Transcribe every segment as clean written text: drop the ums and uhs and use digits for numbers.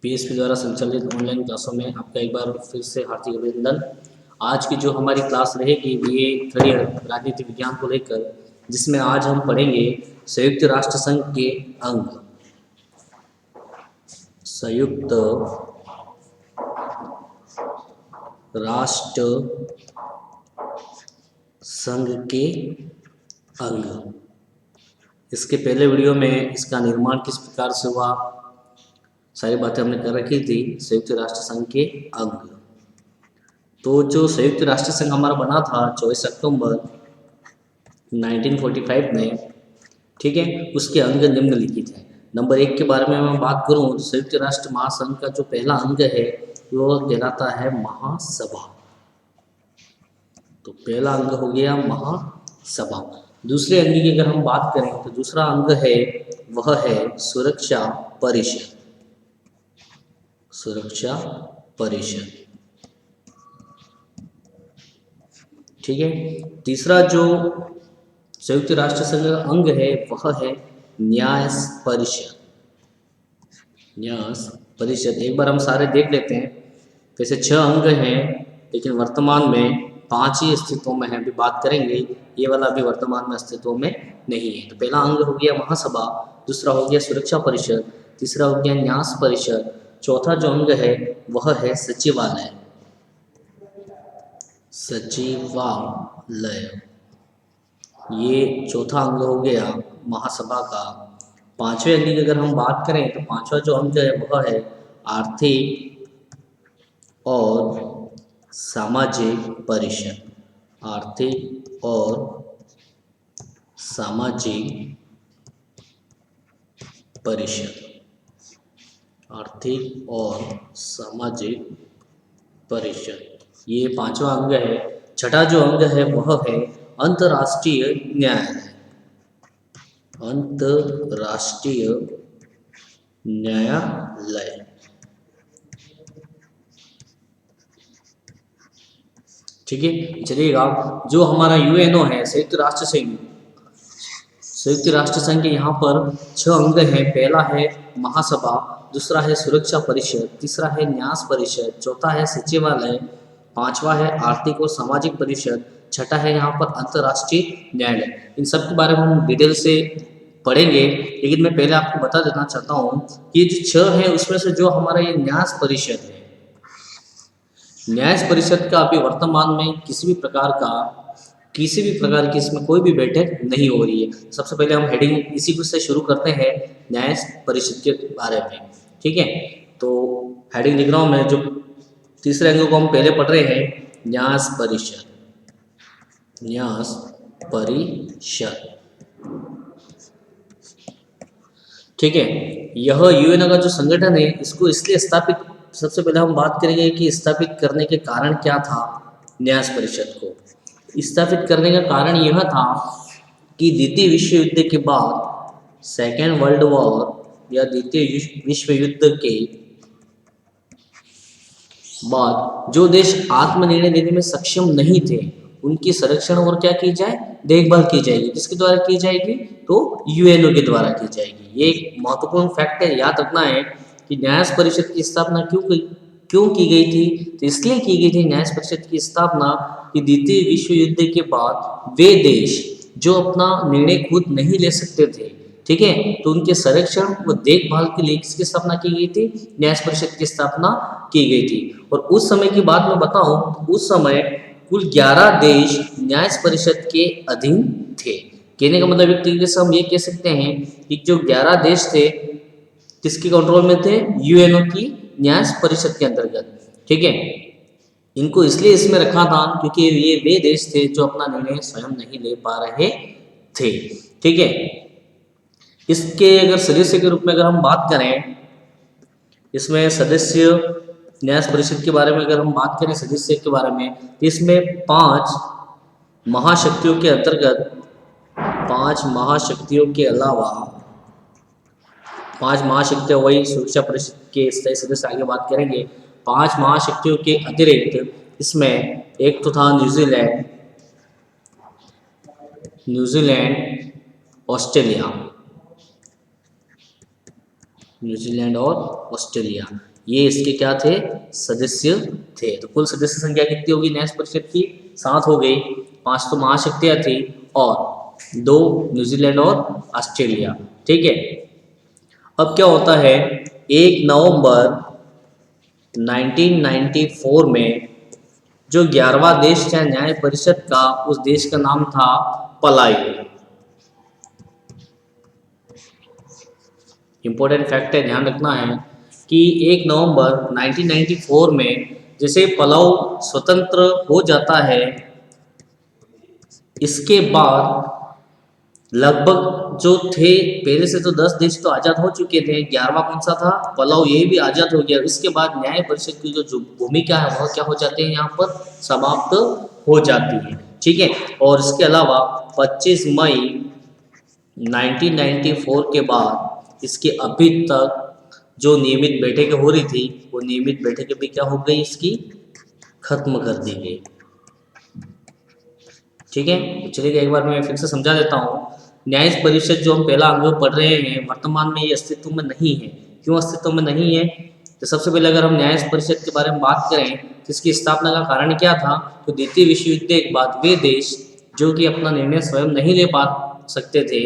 PSP द्वारा संचालित online क्लासों में आपका एक बार फिर से हार्दिक अभिनंदन। आज की जो हमारी क्लास रहेगी बीए थर्ड ईयर राजनीति विज्ञान को लेकर, जिसमें आज हम पढ़ेंगे संयुक्त राष्ट्र संघ के अंग। संयुक्त राष्ट्र संघ के अंग। इसके पहले वीडियो में इसका निर्माण किस प्रकार से हुआ, सारी बातें हमने कर रखी थी। संयुक्त राष्ट्र संघ के अंग। तो जो संयुक्त राष्ट्र संघ हमारा बना था 24 अक्टूबर 1945 में, ठीक है, उसके अंग निम्नलिखित है। नंबर 1 के बारे में मैं बात करूं तो संयुक्त राष्ट्र महासंघ का जो पहला अंग है वो कहलाता है महासभा। तो पहला अंग हो गया महासभा। दूसरे अंग की अगर हम बात करें तो दूसरा अंग है वह है सुरक्षा परिषद। सुरक्षा परिषद, ठीक है। तीसरा जो संयुक्त राष्ट्र संघ का अंग है वह है न्याय परिषद। न्याय परिषद एक बार हम सारे देख लेते हैं। वैसे 6 अंग हैं, लेकिन वर्तमान में 5 ही अस्तित्व में है। अभी बात करेंगे, ये वाला अभी वर्तमान में अस्तित्व में नहीं है। तो पहला अंग हो गया महासभा, दूसरा हो गया सुरक्षा परिषद, तीसरा हो गया न्याय परिषद, चौथा जो अंग है वह है सचिवालय। सचिवालय ये चौथा अंग हो गया महासभा का। पांचवें अंग की अगर हम बात करें तो पांचवा जो अंग है वह है आर्थिक और सामाजिक परिषद। आर्थिक और सामाजिक परिषद। आर्थिक और सामाजिक परिषद ये पांचवा अंग है। छठा जो अंग है वह है अंतर्राष्ट्रीय न्यायालय। अंतर्राष्ट्रीय न्यायालय, ठीक है। चलिएगा, जो हमारा यूएनओ है संयुक्त राष्ट्र संघ, संयुक्त राष्ट्र संघ के यहाँ पर 6 अंग हैं। पहला है महासभा, दूसरा है सुरक्षा परिषद, तीसरा है न्याय परिषद, चौथा है सचिवालय, पांचवा है आर्थिक और सामाजिक परिषद, छठा है यहाँ पर अंतर्राष्ट्रीय न्यायालय। इन सब के बारे में हम डिटेल से पढ़ेंगे, लेकिन मैं पहले आपको बता देना चाहता हूँ कि ये जो 6 है उसमें से जो हमारा ये न्याय परिषद है, न्याय परिषद का अभी वर्तमान में किसी भी प्रकार की इसमें कोई भी बैठक नहीं हो रही है। सबसे पहले हम हेडिंग इसी कुछ से शुरू करते हैं, न्याय परिषद के बारे में, ठीक है। तो हेडिंग लिख रहा हूँ मैं। जो तीसरे अंग को हम पहले पढ़ रहे हैं, न्याय परिषद। न्याय परिषद, ठीक है। यह यूएन का जो संगठन है इसको इसलिए स्थापित, सबसे पहले हम बात करेंगे कि स्थापित करने के कारण क्या था। न्याय परिषद को स्थापित करने का कारण यह था कि द्वितीय विश्व युद्ध के बाद, सेकेंड वर्ल्ड वॉर या द्वितीय विश्व युद्ध के बाद जो देश आत्मनिर्णय लेने में सक्षम नहीं थे उनकी संरक्षण और क्या की जाए, देखभाल की जाएगी। किसके द्वारा की जाएगी, तो यूएनओ के द्वारा की जाएगी। ये एक महत्वपूर्ण फैक्ट है, याद रखना है कि न्याय परिषद की स्थापना क्यों की गई थी। तो इसलिए की गई थी न्याय परिषद की स्थापना कि द्वितीय विश्व युद्ध के बाद वे देश जो अपना निर्णय खुद नहीं ले सकते थे, ठीक है, तो उनके संरक्षण व देखभाल के लिए किसकी स्थापना की गई थी, न्याय परिषद की स्थापना की गई थी। और उस समय की बात मैं बताऊं तो उस समय कुल 11 देश न्याय परिषद के अधीन थे। कहने का मतलब एक तरीके से हम ये कह सकते हैं कि जो 11 देश थे किसके कंट्रोल में थे, यूएनओ की न्याय परिषद के अंतर्गत, ठीक है। इनको इसलिए इसमें रखा था क्योंकि ये वे देश थे जो अपना निर्णय स्वयं नहीं ले पा रहे थे, ठीक है। इसके अगर सदस्य के रूप में अगर हम बात करें, इसमें सदस्य न्याय परिषद के बारे में अगर हम बात करें सदस्य के बारे में, तो इसमें 5 महाशक्तियों के अंतर्गत, 5 महाशक्तियों के अलावा 5 महाशक्तियां, वही सुरक्षा परिषद के स्थायी सदस्य आगे बात करेंगे। 5 महाशक्तियों के अतिरिक्त इसमें एक तो था न्यूजीलैंड, ऑस्ट्रेलिया, न्यूजीलैंड और ऑस्ट्रेलिया। ये इसके क्या थे, सदस्य थे। तो कुल सदस्य संख्या कितनी होगी न्याय परिषद की, 7 हो गई। 5 तो महाशक्तियां थी और 2 न्यूजीलैंड और ऑस्ट्रेलिया। ठीक है, अब क्या होता है, 1 नवंबर 1994 में जो 11वां देश था न्याय परिषद का, उस देश का नाम था पलाई। इंपॉर्टेंट फैक्ट है, ध्यान रखना है कि 1 नवंबर 1994 में जैसे पलाऊ स्वतंत्र हो जाता है, इसके बाद लगभग जो थे, पहले से तो 10 देश तो आज़ाद हो चुके थे, 11वां कौन सा था, पलाऊ, ये भी आज़ाद हो गया। इसके बाद न्याय परिषद की जो भूमिका है वह क्या हो जाती है, यहाँ पर समाप्त हो जाती है। ठीक है, और इसके अलावा 25 मई 1994 के बाद इसके अभी तक जो नियमित बैठकें हो रही थी, वो नियमित बैठकें भी क्या हो गई, इसकी खत्म कर दी गई। ठीक है, तो चलिए एक बार मैं फिर से समझा देता हूँ। न्याय परिषद जो हम पहला अंग पढ़ रहे हैं, वर्तमान में ये अस्तित्व में नहीं है। क्यों अस्तित्व में नहीं है, तो सबसे पहले अगर हम न्याय परिषद के बारे में बात करें तो इसकी स्थापना का कारण क्या था, तो द्वितीय विश्व युद्ध के बाद वे देश जो कि अपना निर्णय स्वयं नहीं ले पा सकते थे,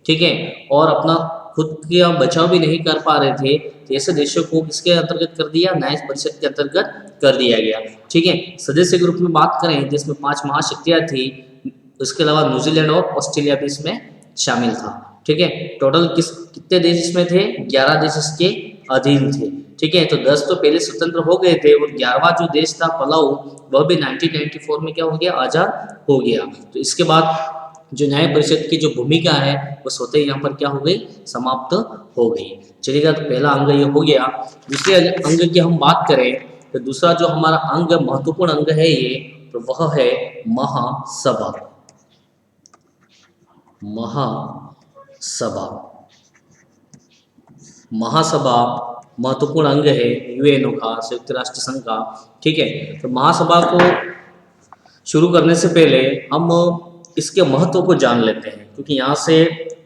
ठीक है, और अपना खुद का बचाव भी नहीं कर पा रहे थे, तो ऐसे देशों को किसके अंतर्गत कर दिया, न्याय परिषद के अंतर्गत कर दिया गया। ठीक है, सदस्य के रूप में बात करें जिसमें 5 महाशक्तियां थी, उसके अलावा न्यूजीलैंड और ऑस्ट्रेलिया भी इसमें शामिल था। ठीक है, टोटल कितने देश इसमें थे, 11 देश इसके अधीन थे। ठीक है, तो 10 तो पहले स्वतंत्र हो गए थे और 11वां जो देश था पलाऊ, वह भी 1994 में क्या हो गया, आज़ाद हो गया। तो इसके बाद जो न्याय परिषद की जो भूमिका है वो स्वतः यहाँ पर क्या हो गई, समाप्त हो गई। चलिएगा, तो पहला अंग ये हो गया। दूसरे अंग की हम बात करें तो दूसरा जो हमारा अंग महत्वपूर्ण अंग है ये, तो वह है महासभा। महासभा महासभा महत्वपूर्ण अंग है यूएनओ का, संयुक्त राष्ट्र संघ का। ठीक है, तो महासभा को शुरू करने से पहले हम इसके महत्व को जान लेते हैं, क्योंकि यहाँ से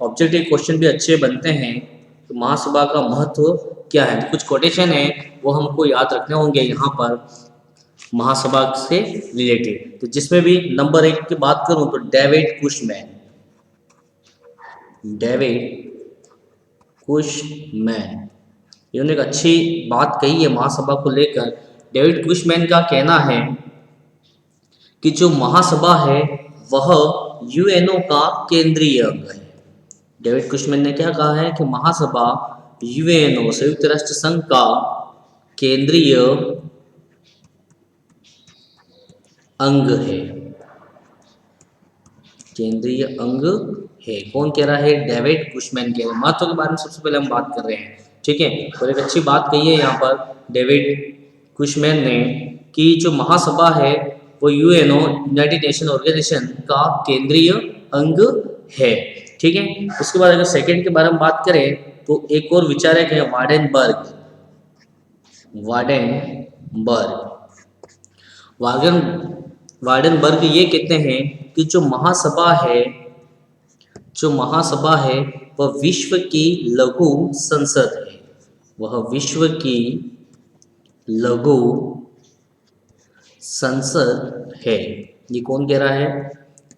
ऑब्जेक्टिव क्वेश्चन भी अच्छे बनते हैं। तो महासभा का महत्व क्या है, कुछ कोटेशन है वो हमको याद रखने होंगे यहाँ पर महासभा से रिलेटेड। तो जिसमें भी नंबर 1 की बात करूँ तो डेविड कुशमैन इन्होंने एक अच्छी बात कही है महासभा को लेकर। डेविड कुशमैन का कहना है कि जो महासभा है वह यूएनओ का केंद्रीय अंग है। डेविड कुशमैन ने क्या कहा है कि महासभा यूएनओ संयुक्त राष्ट्र संघ का केंद्रीय अंग है, केंद्रीय अंग है। कौन कह रहा है, डेविड कुशमैन कह रहे हैं। महत्व के बारे में सबसे पहले हम बात कर रहे हैं। ठीक है, और एक अच्छी बात कही है यहाँ पर डेविड कुशमैन ने कि जो महासभा है वो यूएनओ यूनाइटेड नेशन ऑर्गेनाइजेशन का केंद्रीय अंग है। ठीक है, उसके बाद अगर सेकंड के बारे में बात करें तो एक और विचारक है वार्डनबर्ग ये कहते हैं कि जो महासभा है वह विश्व की लघु संसद है। वह विश्व की लघु संसद है। ये कौन कह रहा है,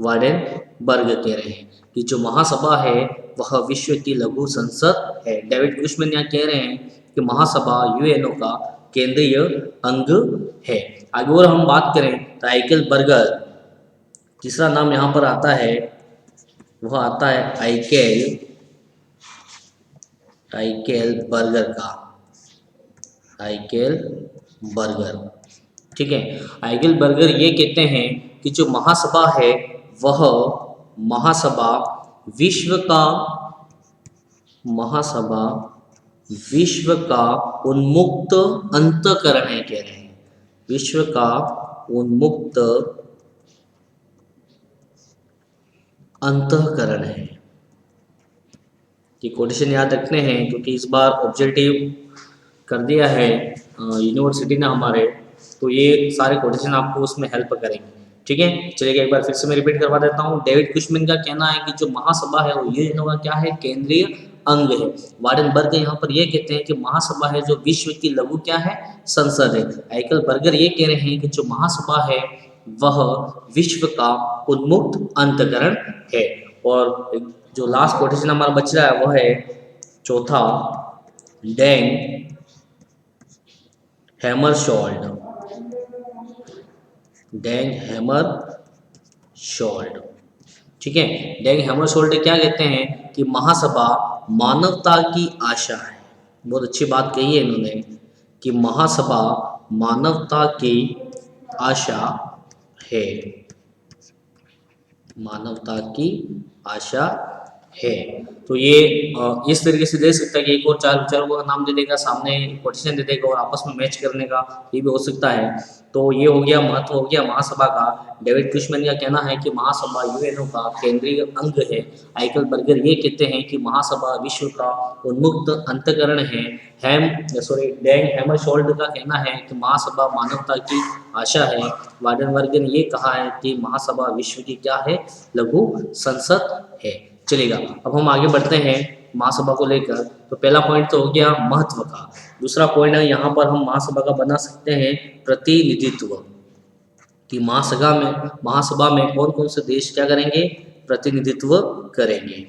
वार्डनबर्ग कह रहे हैं कि जो महासभा है वह विश्व की लघु संसद है। डेविड कुशमैन यहाँ कह रहे हैं कि महासभा यूएनओ का केंद्रीय अंग है। आगे और हम बात करें तो आइकेल बर्गर, तीसरा नाम यहाँ पर आता है, वह आता है आइकेल बर्गर। ठीक है, आइकेल बर्गर ये कहते हैं कि जो महासभा है वह विश्व का उन्मुक्त अंतःकरण है, कह रहे हैं विश्व का उन्मुक्त अंतःकरण है। ये कोटेशन याद रखने हैं क्योंकि इस बार ऑब्जेक्टिव कर दिया है यूनिवर्सिटी ने हमारे, तो ये सारे कोटेशन आपको उसमें हेल्प करेंगे। ठीक है, चलिए एक बार फिर से मैं रिपीट करवा देता हूँ। डेविड कुशमैन का कहना है कि जो महासभा है वो यूएनओ का क्या है, केंद्रीय अंग है। वार्डनबर्ग यहाँ पर ये कहते हैं कि महासभा है जो विश्व की लघु क्या है, संसद है। हाइकलबर्गर ये कह रहे हैं कि जो महासभा है वह विश्व का उन्मुक्त अंतःकरण है। और जो लास्ट कोटेशन हमारा बच रहा है वह है चौथा, डैंग हैमरशोल्ड। डैंग हैमरशोल्ड, ठीक है। डैंग हैमरशोल्ड क्या कहते हैं कि महासभा मानवता की आशा है। बहुत अच्छी बात कही है इन्होंने कि महासभा मानवता की आशा है, मानवता की आशा है। तो ये इस तरीके से दे सकता है कि एक और चार विचारों का नाम दे देगा, सामने कोटेशन दे देगा और आपस में मैच करने का ये भी हो सकता है। तो ये हो गया, महत्व हो गया महासभा का। डेविड फिशमैन का कहना है कि महासभा यूएनओ का केंद्रीय अंग है। हाइकलबर्गर ये कहते हैं कि महासभा विश्व का उन्मुक्त अंतःकरण है। डैंग हैमरशोल्ड का कहना है कि महासभा मानवता की आशा है। वार्डनबर्ग ने ये कहा है कि महासभा विश्व की क्या है, लघु संसद है। चलेगा, अब हम आगे बढ़ते हैं महासभा को लेकर। तो पहला पॉइंट तो हो गया महत्व का। दूसरा पॉइंट है यहाँ पर हम महासभा का बना सकते हैं प्रतिनिधित्व, कि महासभा में कौन कौन से देश क्या करेंगे, प्रतिनिधित्व करेंगे।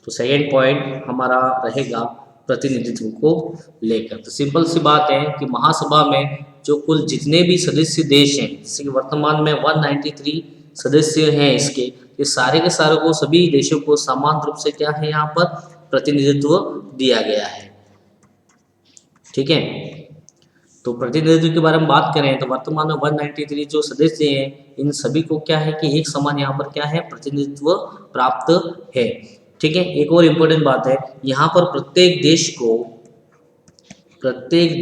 तो सेकेंड पॉइंट हमारा रहेगा प्रतिनिधित्व को लेकर। तो सिंपल सी बात है कि महासभा में जो कुल जितने भी सदस्य देश हैं, जैसे कि वर्तमान में 193 सदस्य हैं इसके, ये सारे के सारे को, सभी देशों को समान रूप से क्या है यहाँ पर प्रतिनिधित्व दिया गया है, ठीक है। तो प्रतिनिधित्व के बारे में बात करें तो वर्तमान में 193 जो सदस्य हैं इन सभी को क्या है कि एक समान यहाँ पर क्या है, प्रतिनिधित्व प्राप्त है, ठीक है। एक और इम्पोर्टेंट बात है, यहाँ पर प्रत्येक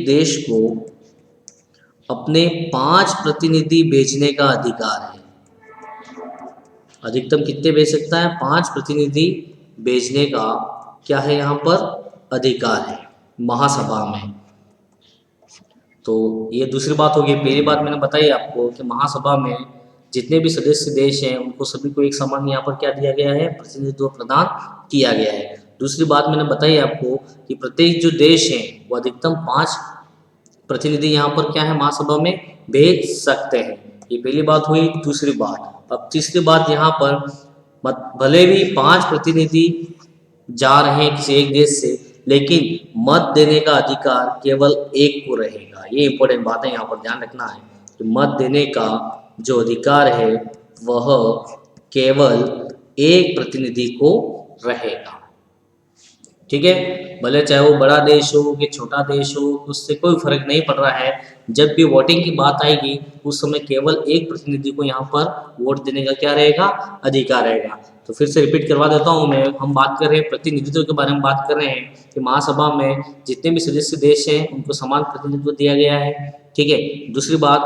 देश को अपने 5 प्रतिनिधि भेजने का अधिकार है। अधिकतम कितने भेज सकता है, 5 प्रतिनिधि भेजने का क्या है यहाँ पर अधिकार है महासभा में। तो ये दूसरी बात होगी। पहली बात मैंने बताई आपको कि महासभा में जितने भी सदस्य देश हैं उनको सभी को एक समान यहाँ पर क्या दिया गया है, प्रतिनिधित्व प्रदान किया गया है। दूसरी बात मैंने बताई आपको कि प्रत्येक जो देश है वो अधिकतम 5 प्रतिनिधि यहाँ पर क्या है महासभा में भेज सकते हैं। ये पहली बात हुई। दूसरी बात, अब तीसरी बात यहाँ पर, भले भी 5 प्रतिनिधि जा रहे हैं किसी एक देश से, लेकिन मत देने का अधिकार केवल एक को रहेगा। ये इंपॉर्टेंट बात है, यहाँ पर ध्यान रखना है कि मत देने का जो अधिकार है वह केवल एक प्रतिनिधि को रहेगा, ठीक है। भले चाहे वो बड़ा देश हो कि छोटा देश हो, उससे कोई फर्क नहीं पड़ रहा है। जब भी वोटिंग की बात आएगी उस समय केवल एक प्रतिनिधि को यहाँ पर वोट देने का क्या रहेगा, अधिकार रहेगा। तो फिर से रिपीट करवा देता हूँ मैं, हम बात कर रहे हैं प्रतिनिधित्व के बारे में बात कर रहे हैं कि महासभा में जितने भी सदस्य देश हैं उनको समान प्रतिनिधित्व दिया गया है, ठीक है। दूसरी बात,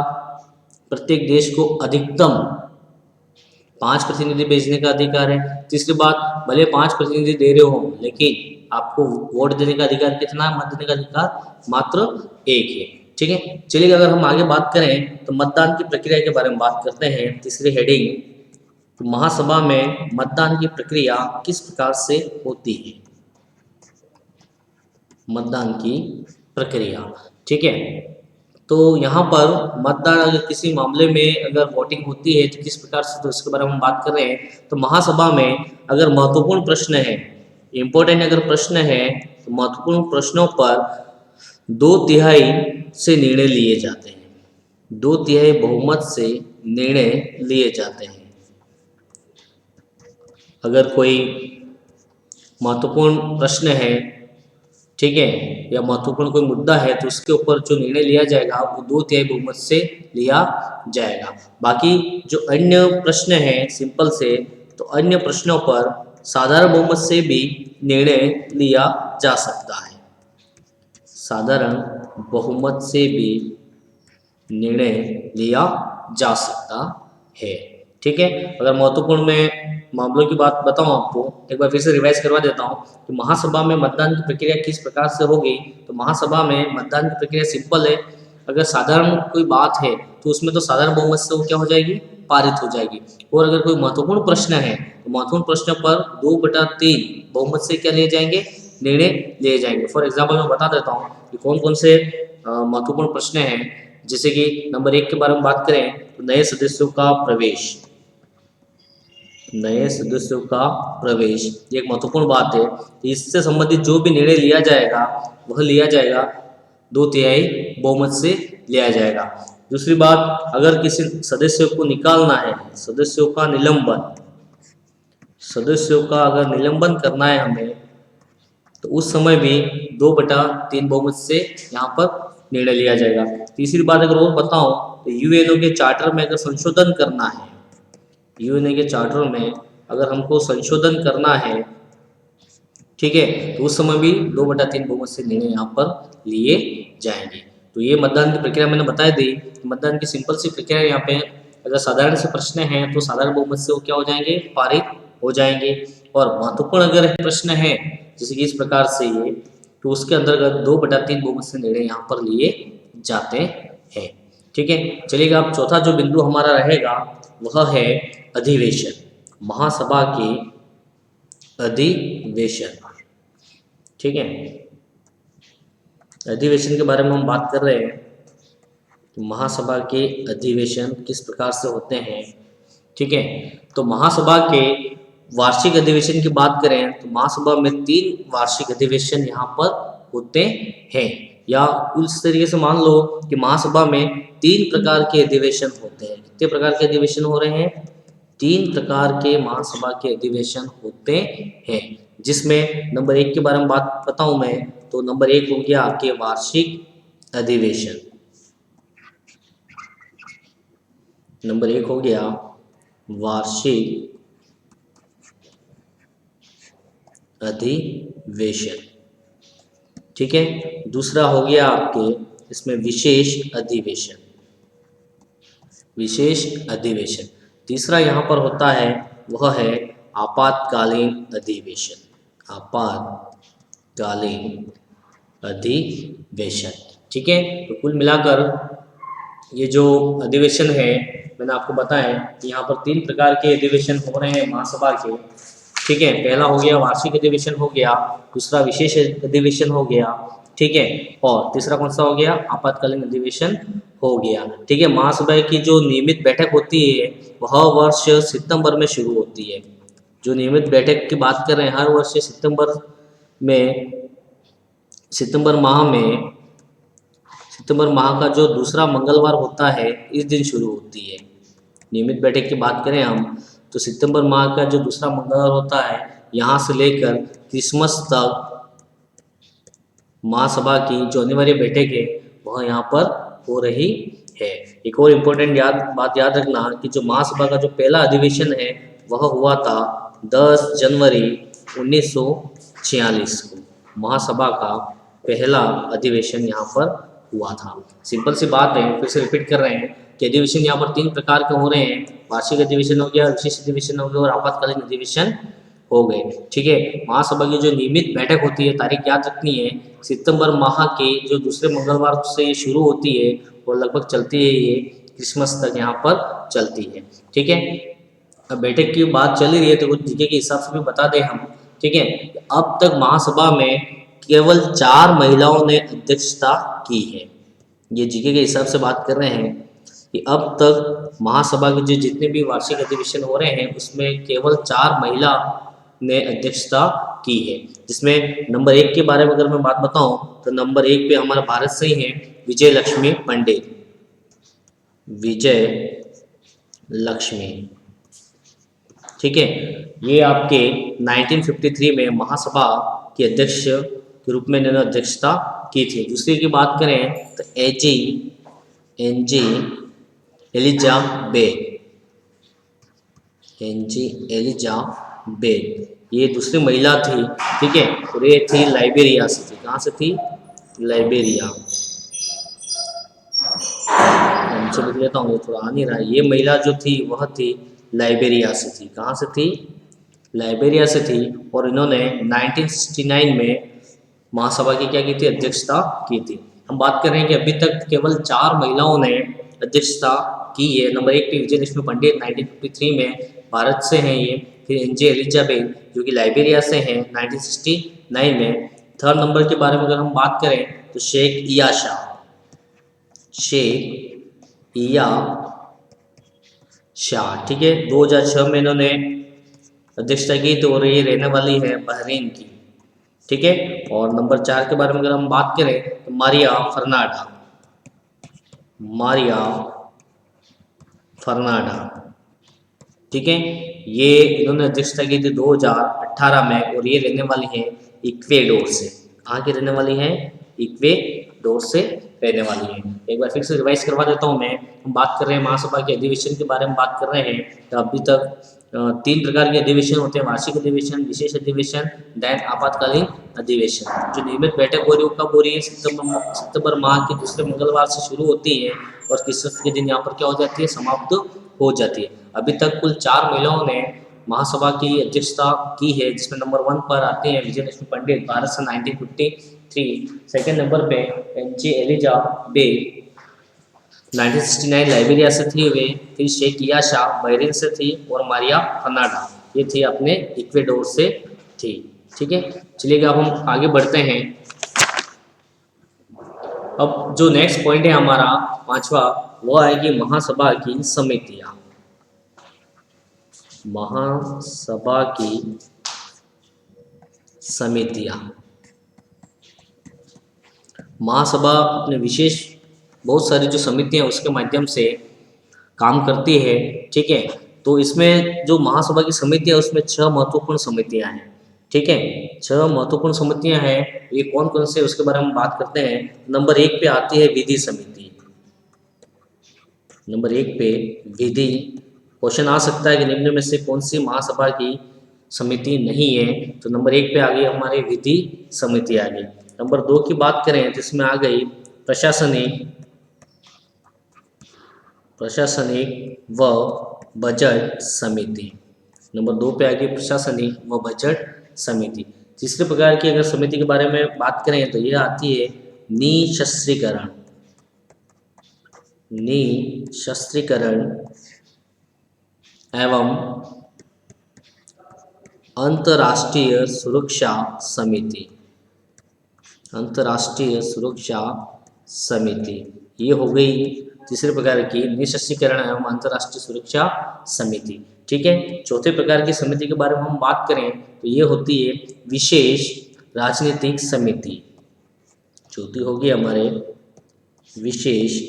प्रत्येक देश को अधिकतम 5 प्रतिनिधि भेजने का अधिकार है। तीसरी बात, भले 5 प्रतिनिधि दे रहे हो लेकिन आपको वोट देने का अधिकार कितना है, मत देने का अधिकार मात्र एक है, ठीक है। चलिए अगर हम आगे बात करें तो मतदान की प्रक्रिया के बारे में बात करते हैं। तीसरी हेडिंग, तो महासभा में मतदान की प्रक्रिया किस प्रकार से होती है, मतदान की प्रक्रिया, ठीक है। तो यहाँ पर मतदान अगर किसी मामले में अगर वोटिंग होती है तो किस प्रकार से, तो इसके बारे में हम बात कर रहे हैं। तो महासभा में अगर महत्वपूर्ण प्रश्न है, इम्पोर्टेंट अगर प्रश्न है, तो महत्वपूर्ण प्रश्नों पर 2/3 से निर्णय लिए जाते हैं। 2/3 बहुमत से निर्णय लिए जाते हैं। अगर कोई महत्वपूर्ण प्रश्न है, ठीक है, या महत्वपूर्ण कोई मुद्दा है तो उसके ऊपर जो निर्णय लिया जाएगा वो 2/3 बहुमत से लिया जाएगा। बाकी जो अन्य प्रश्न हैं सिंपल से, तो अन्य प्रश्नों पर साधारण बहुमत से भी निर्णय लिया जा सकता है। साधारण बहुमत से भी निर्णय लिया जा सकता है, ठीक है। अगर महत्वपूर्ण में मामलों की बात बताऊं आपको, एक बार फिर से रिवाइज करवा देता हूं कि महासभा में मतदान की प्रक्रिया किस प्रकार से होगी। तो महासभा में मतदान की प्रक्रिया सिंपल है। अगर साधारण कोई बात है तो उसमें तो साधारण बहुमत से वो क्या हो जाएगी, पारित हो जाएगी। और अगर कोई महत्वपूर्ण प्रश्न है तो महत्वपूर्ण प्रश्न पर 2/3 बहुमत से क्या लिए जाएंगे, निर्णय लिए जाएंगे। फॉर एग्जाम्पल मैं बता देता हूँ कि कौन कौन से महत्वपूर्ण प्रश्न हैं। जैसे कि नंबर 1 के बारे में बात करें तो नए सदस्यों का प्रवेश, नए सदस्यों का प्रवेश ये एक महत्वपूर्ण बात है। इससे संबंधित जो भी निर्णय लिया जाएगा वह लिया जाएगा 2/3 बहुमत से लिया जाएगा। दूसरी बात, अगर किसी सदस्य को निकालना है, सदस्यों का निलंबन, सदस्यों का अगर निलंबन करना है हमें तो उस समय भी 2/3 बहुमत से यहाँ पर निर्णय लिया जाएगा। तीसरी बात अगर और बताऊं तो यूएनओ के चार्टर में अगर संशोधन करना है, यूएनओ के चार्टर में अगर हमको संशोधन करना है, ठीक है, तो उस समय भी 2/3 बहुमत से निर्णय यहाँ पर लिए जाएंगे। तो ये मतदान की प्रक्रिया मैंने बता दी। मतदान की सिंपल सी प्रक्रिया यहाँ पे, अगर साधारण से प्रश्न है तो साधारण बहुमत से वो क्या हो जाएंगे, पारित हो जाएंगे। और महत्वपूर्ण अगर प्रश्न है जैसे कि इस प्रकार से ये, तो उसके अंतर्गत 2/3 बहुमत से निर्णय यहाँ पर लिए जाते हैं। ठीक है, चलिएगा अब चौथा जो बिंदु हमारा रहेगा वह है अधिवेशन, महासभा के अधिवेशन। ठीक है, अधिवेशन के बारे में हम बात कर रहे हैं कि महासभा के अधिवेशन किस प्रकार से होते हैं। ठीक है, तो महासभा के वार्षिक अधिवेशन की बात करें तो महासभा में 3 वार्षिक अधिवेशन यहाँ पर होते हैं, या उस तरीके से मान लो कि महासभा में 3 प्रकार के अधिवेशन होते हैं। कितने प्रकार के अधिवेशन हो रहे हैं, 3 प्रकार के महासभा के अधिवेशन होते हैं, जिसमें नंबर 1 के बारे में बात बताऊं मैं तो नंबर 1 हो गया आपके वार्षिक अधिवेशन, नंबर 1 हो गया वार्षिक अधिवेशन। ठीक है, दूसरा हो गया आपके इसमें विशेष अधिवेशन, विशेष अधिवेशन। तीसरा यहाँ पर होता है वह है आपातकालीन अधिवेशन, आपातकालीन अधिवेशन। ठीक है, तो कुल मिलाकर ये जो अधिवेशन है मैंने आपको बताया कि यहाँ पर 3 प्रकार के अधिवेशन हो रहे हैं महासभा के। ठीक है, पहला हो गया वार्षिक अधिवेशन हो गया, दूसरा विशेष अधिवेशन हो गया, ठीक है, और तीसरा कौन सा हो गया, आपातकालीन अधिवेशन हो गया। ठीक है, महासभा की जो नियमित बैठक होती है वह वर्ष सितंबर में शुरू होती है। जो नियमित बैठक की बात कर रहे हैं हर वर्ष सितंबर माह का जो दूसरा मंगलवार होता है इस दिन शुरू होती है। नियमित बैठक की बात करें हम तो सितंबर माह का जो दूसरा मंगलवार होता है, यहाँ से लेकर क्रिसमस तक महासभा की जो अनिवार्य बैठक है वह यहाँ पर हो रही है। एक और इम्पोर्टेंट बात याद रखना कि जो महासभा का जो पहला अधिवेशन है वह हुआ था 10 जनवरी 1946 को। महासभा का पहला अधिवेशन यहाँ पर हुआ था। सिंपल सी बात है, फिर से रिपीट कर रहे हैं कि अधिवेशन यहाँ पर 3 प्रकार के हो रहे हैं, वार्षिक अधिवेशन हो गया, विशेष अधिवेशन हो गया और आपातकालीन अधिवेशन हो गए। ठीक है, महासभा की जो नियमित बैठक होती है, तारीख याद रखनी है, सितंबर माह के जो दूसरे मंगलवार से ये शुरू होती है और लगभग चलती है ये क्रिसमस तक यहाँ पर चलती है। ठीक है, अब बैठक की बात चल रही है तो कुछ जीके के हिसाब से भी बता दें हम। ठीक है, अब तक महासभा में केवल 4 महिलाओं ने अध्यक्षता की है। ये जीके के हिसाब से बात कर रहे हैं कि अब तक महासभा के जो जितने भी वार्षिक अधिवेशन हो रहे हैं उसमें केवल 4 महिला ने अध्यक्षता की है। जिसमें नंबर 1 के बारे में अगर मैं बात बताऊं तो नंबर 1 पे हमारा भारत से ही है विजय लक्ष्मी पंडित, विजय लक्ष्मी। ठीक है, ये आपके 1953 में महासभा के अध्यक्ष के रूप में इन्होंने अध्यक्षता की थी। दूसरी की बात करें तो एनजी एलिजाबेथ, ये दूसरी महिला थी। ठीक है, और ये थी लाइबेरिया से थी। कहाँ से थी, लाइबेरिया। नीचे लिख लेता हूँ, ये थोड़ा आ नहीं रहा है। ये महिला जो थी वह थी लाइबेरिया से थी। कहाँ से थी, लाइबेरिया से थी। और इन्होंने 1969 में महासभा की क्या की थी, अध्यक्षता की थी। हम बात कर रहे हैं कि अभी तक केवल 4 महिलाओं ने अध्यक्षता की है। नंबर 1 पे विजय लक्ष्मी पंडित 1953 में भारत से हैं ये। फिर एनजे एलिजाबेथ जो कि लाइबेरिया से हैं 1969 में। थर्ड नंबर के बारे में अगर हम बात करें तो शेख इयाशा, शेख इया शाह, ठीक है, 2006 में इन्होंने अध्यक्षता की तो और ये रहने वाली है बहरीन की, ठीक है। और नंबर 4 के बारे में अगर हम बात करें तो मारिया फर्नांडा, मारिया फर्नांडा, ठीक है, ये इन्होंने अध्यक्षता की थी 2018 में और ये रहने वाली है इक्वेडोर से। कहाँ की रहने वाली है? इक्वेडोर से रहने वाली है। एक बार फिर से रिवाइज करवा देता हूँ मैं। हम बात कर रहे हैं महासभा के अधिवेशन के बारे में बात कर रहे हैं। तो अभी तक 3 प्रकार के अधिवेशन होते हैं, वार्षिक अधिवेशन, विशेष अधिवेशन, देन आपातकालीन अधिवेशन। जो नियमित बैठक हो रही है वो कब हो रही है? सितंबर माह के दूसरे मंगलवार से शुरू होती है और किस के दिन यहाँ पर क्या हो जाती है? समाप्त हो जाती है। अभी तक कुल 4 महिलाओं ने महासभा की अध्यक्षता की है, जिसमें नंबर 1 पर आते हैं विजय लक्ष्मी पंडित, भारत से 1953। सेकेंड नंबर पे एनजे एलिजाबेथ 1969 लाइबेरिया से थी वे। फिर शेख इयाशा बहरीन से थी और मारिया फर्नांडा ये थी अपने इक्वेडोर से थी, ठीक है। चलिए अब हम आगे बढ़ते हैं। अब जो नेक्स्ट पॉइंट है हमारा 5वां, वो आएगी महासभा की समितियां। महासभा की समितियां, महासभा अपने विशेष बहुत सारी जो समितियां उसके माध्यम से काम करती है, ठीक है। तो इसमें जो महासभा की समितियां उसमें 6 महत्वपूर्ण समितियां हैं, ठीक है। 6 महत्वपूर्ण समितियां हैं। ये कौन कौन से उसके बारे में बात करते हैं। नंबर 1 पे आती है विधि समिति। नंबर 1 पे विधि। क्वेश्चन आ सकता है कि निम्न में से कौन सी महासभा की समिति नहीं है, तो नंबर 1 पे आ गई हमारी विधि समिति आ गई। नंबर 2 की बात करें तो इसमें आ गई प्रशासनिक व बजट समिति। नंबर 2 पे आ गई प्रशासनिक व बजट समिति। तीसरे प्रकार की अगर समिति के बारे में बात करें तो यह आती है निशस्त्रीकरण, निशस्त्रीकरण एवं अंतर्राष्ट्रीय सुरक्षा समिति, अंतर्राष्ट्रीय सुरक्षा समिति। ये हो गई तीसरे प्रकार की निशस्त्रीकरण एवं अंतर्राष्ट्रीय सुरक्षा समिति, ठीक है। चौथे प्रकार की समिति के बारे में हम बात करें तो ये होती है विशेष राजनीतिक समिति। चौथी होगी हमारे विशेष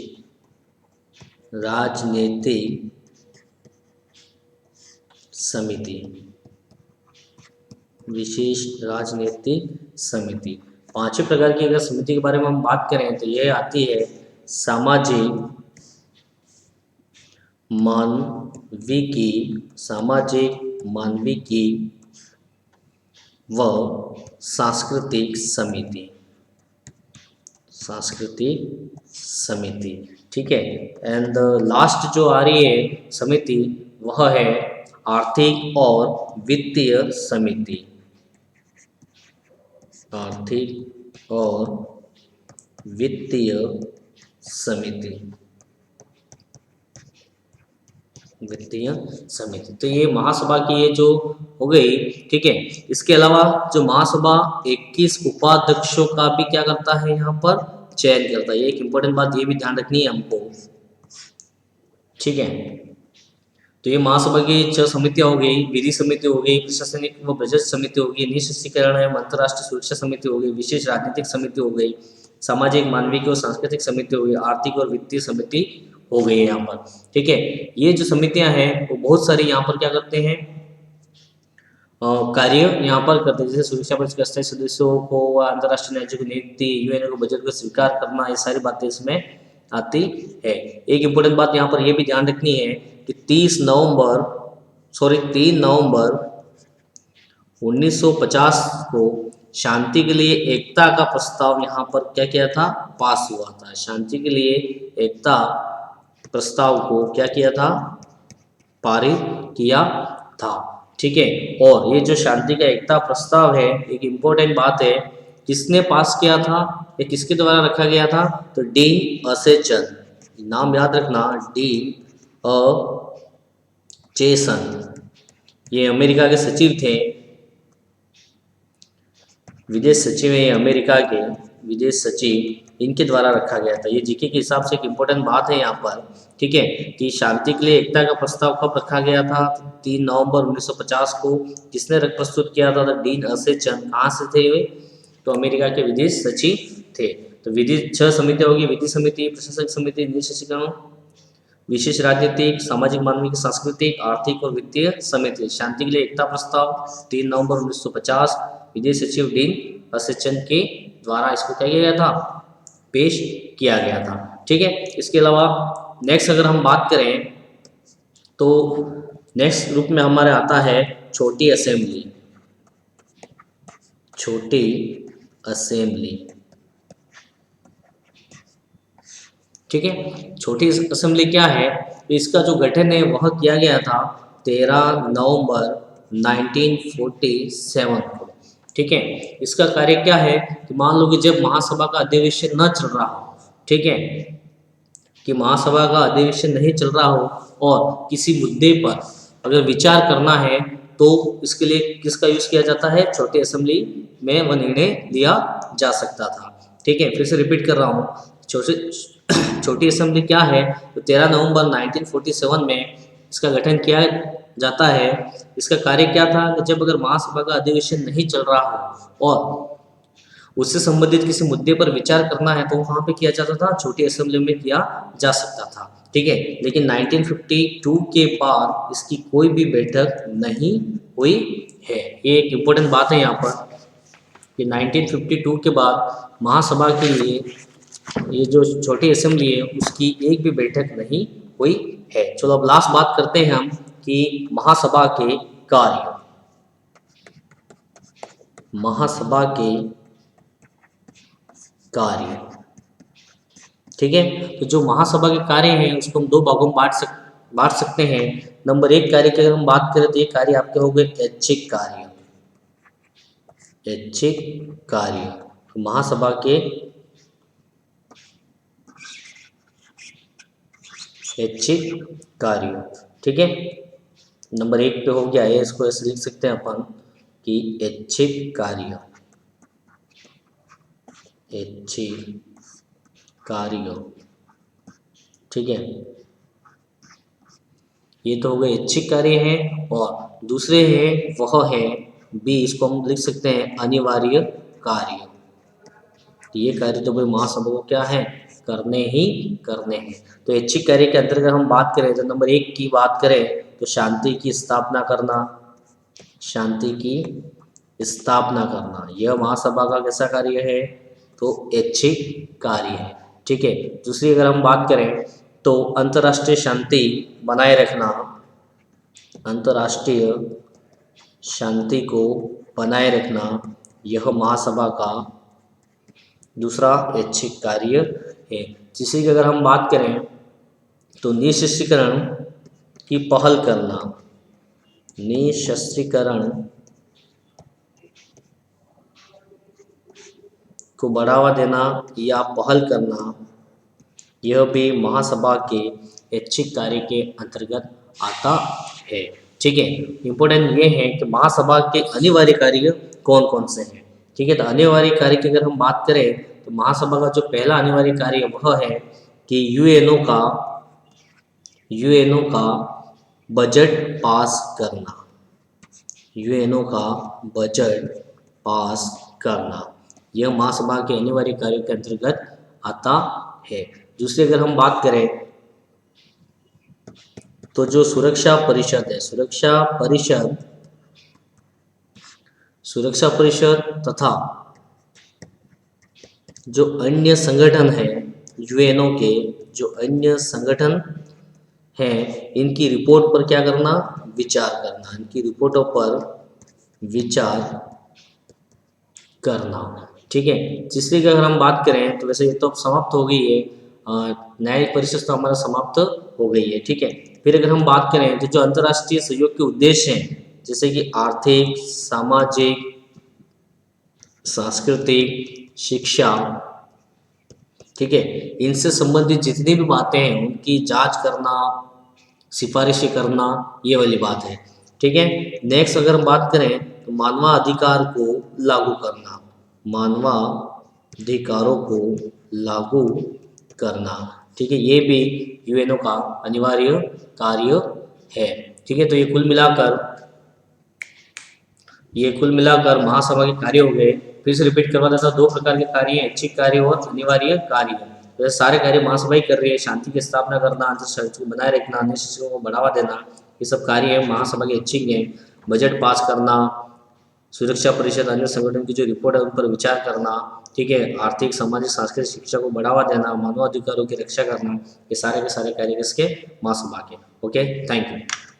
राजनीतिक समिति, विशेष राजनीतिक समिति। पांचवें प्रकार की अगर समिति के बारे में हम बात करें तो यह आती है सामाजिक मानविकी, सामाजिक मानविकी व सांस्कृतिक समिति, सांस्कृतिक समिति, ठीक है। एंड लास्ट जो आ रही है समिति वह है आर्थिक और वित्तीय समिति, आर्थिक और वित्तीय समिति, वित्तीय समिति। तो ये महासभा की ये जो हो गई, ठीक है। इसके अलावा जो महासभा 21 उपाध्यक्षों का भी क्या करता है, यहाँ पर चयन करता है। ये एक इंपॉर्टेंट बात ये भी ध्यान रखनी है हमको, ठीक है। तो ये महासभा की 6 समितियां हो गई, विधि समिति हो गई, प्रशासनिक व बजट समिति हो गई, निशस्त्रीकरण एवं अंतर्राष्ट्रीय सुरक्षा समिति हो गई, विशेष राजनीतिक समिति हो गई, सामाजिक मानविकी और सांस्कृतिक समिति हो गई, आर्थिक और वित्तीय समिति हो गई है यहाँ पर, ठीक है। ये जो समितियां हैं वो बहुत सारी यहाँ पर क्या करते हैं, कार्य यहाँ पर करते हैं। जैसे सुरक्षा परिषद के अस्थायी सदस्यों को, अंतर्राष्ट्रीय न्याय की नीति, यूएनओ को बजट को स्वीकार करना, ये सारी बातें इसमें आती है। एक इम्पोर्टेंट बात यहाँ पर यह भी ध्यान रखनी है कि 3 नवंबर 1950 को शांति के लिए एकता का प्रस्ताव यहाँ पर क्या किया था, पास हुआ था। शांति के लिए एकता प्रस्ताव को क्या किया था, पारित किया था, ठीक है। और ये जो शांति का एकता प्रस्ताव है, एक इम्पोर्टेंट बात है, किसने पास किया था, ये किसके द्वारा रखा गया था, तो डीन असेचन, नाम याद रखना, डीन चेसन, ये अमेरिका के सचिव थे, विदेश सचिव है अमेरिका के विदेश सचिव, इनके द्वारा रखा गया था। ये जीके के हिसाब से एक इम्पोर्टेंट बात है यहाँ पर, ठीक है, कि शांति के लिए एकता का प्रस्ताव कब रखा गया था? 3 नवंबर 1950 को। किसने प्रस्तुत किया था? डीन असेचन। कहाँ से थे वे? तो अमेरिका के विदेश सचिव थे। तो विधि 6 समितियाँ होगी, विधि समिति, प्रशासक समिति, निशस्त्रीकरण, विशेष राजनीतिक, सामाजिक, मानविक, सांस्कृतिक, आर्थिक और वित्तीय समिति। शांति के लिए एकता प्रस्ताव 3 नवंबर 1950 विदेश सचिव डीन असेचन के द्वारा इसको क्या किया गया था? पेश किया गया था, ठीक है। इसके अलावा नेक्स्ट अगर हम बात करें तो नेक्स्ट ग्रुप में हमारे आता है छोटी असेंबली। छोटी असेंबली, ठीक है। छोटी असेंबली क्या है? इसका जो गठन है वह किया गया था 13 नवंबर 1947 को, ठीक है। इसका कार्य क्या है कि मान लो कि जब महासभा का अधिवेशन न चल रहा हो, ठीक है, कि महासभा का अधिवेशन नहीं चल रहा हो और किसी मुद्दे पर अगर विचार करना है तो इसके लिए किसका यूज किया जाता है? छोटी असेंबली में वह निर्णय लिया जा सकता था, ठीक है। फिर से रिपीट कर रहा हूँ, छोटी असेंबली क्या है? तो 13 नवंबर 1947 में इसका गठन किया जाता है। इसका कार्य क्या था कि जब अगर महासभा का अधिवेशन नहीं चल रहा हो और उससे संबंधित किसी मुद्दे पर विचार करना है तो वहाँ पे किया जाता था, छोटी असेंबली में किया जा सकता था, ठीक है। लेकिन 1952 के बाद इसकी कोई भी बैठक नहीं हुई है। ये एक इम्पोर्टेंट बात है यहाँ पर कि 1952 के बाद महासभा के लिए ये जो छोटी असेंबली है उसकी एक भी बैठक नहीं हुई है। चलो अब लास्ट बात करते हैं हम कि महासभा के कार्य। महासभा के कार्य, ठीक है। तो जो महासभा के कार्य हैं उसको हम 2 भागों में बांट सकते हैं। नंबर 1 कार्य की अगर हम बात करें तो ये कार्य आपके हो गए ऐच्छिक कार्य। ऐच्छिक कार्य, तो महासभा के ऐच्छिक कार्य, ठीक है। नंबर 1 पे हो गया है, इसको ऐसे लिख सकते हैं अपन कि ऐच्छिक कार्य। ऐच्छिक कार्य, ठीक है। ये तो हो गए ऐच्छिक कार्य हैं और दूसरे हैं वह है बी, इसको हम लिख सकते हैं अनिवार्य कार्य। ये कार्य तो भाई महासभा को क्या है? करने ही करने हैं। तो ऐच्छिक कार्य के अंतर्गत हम बात करें तो नंबर 1 की बात करें तो शांति की स्थापना करना। शांति की स्थापना करना यह महासभा का कैसा कार्य है? तो ऐच्छिक कार्य है, ठीक है। दूसरी अगर हम बात करें तो अंतर्राष्ट्रीय शांति बनाए रखना। अंतर्राष्ट्रीय शांति को बनाए रखना यह महासभा का दूसरा ऐच्छिक कार्य है। तीसरी की अगर हम बात करें तो निशस्त्रीकरण की पहल करना। निशस्त्रीकरण को बढ़ावा देना या पहल करना यह भी महासभा के ऐच्छिक कार्य के अंतर्गत आता है, ठीक है। इंपॉर्टेंट ये है कि महासभा के अनिवार्य कार्य कौन कौन से हैं, ठीक है। तो अनिवार्य कार्य की अगर हम बात करें तो महासभा का जो पहला अनिवार्य कार्य वह है कि यूएनओ का बजट पास करना। यूएनओ का बजट पास करना यह महासभा के अनिवार्य कार्य के अंतर्गत आता है। दूसरी अगर हम बात करें तो जो सुरक्षा परिषद है, सुरक्षा परिषद तथा जो अन्य संगठन है यूएनओ के, जो अन्य संगठन हैं इनकी रिपोर्ट पर क्या करना? विचार करना। इनकी रिपोर्टों पर विचार करना, ठीक है। तीसरी की अगर हम बात करें तो वैसे ये तो समाप्त हो गई है, न्यायिक परिषद तो हमारा समाप्त हो गई है, ठीक है। फिर अगर हम बात करें तो जो अंतर्राष्ट्रीय सहयोग के उद्देश्य हैं जैसे कि आर्थिक, सामाजिक, सांस्कृतिक, शिक्षा, ठीक है, इनसे संबंधित जितनी भी बातें हैं उनकी जांच करना, सिफारिशें करना, ये वाली बात है। ठीक है। नेक्स्ट अगर हम बात करें तो मानवाधिकार को लागू करना, मानवाधिकारों को लागू करना। ठीक है, ये भी यूएनओ का अनिवार्य कार्य है। ठीक है, तो ये कुल मिलाकर महासभा के कार्य हो गए। फिर से रिपीट करवा देता हूं, दो प्रकार के कार्य हैं, ऐच्छिक कार्य और अनिवार्य कार्य। तो सारे कार्य महासभा ही कर रही है। शांति की स्थापना करना, अंतर्राष्ट्रीय बनाए रखना, अन्य शस्त्रों को बढ़ावा देना, ये सब कार्य है महासभा के ऐच्छिक हैं। बजट पास करना, सुरक्षा परिषद अन्य संगठन की जो रिपोर्ट है उन पर विचार करना। ठीक है, आर्थिक सामाजिक सांस्कृतिक शिक्षा को बढ़ावा देना, मानवाधिकारों की रक्षा करना, ये सारे के सारे कार्य किसके, महासभा के। Okay, thank you.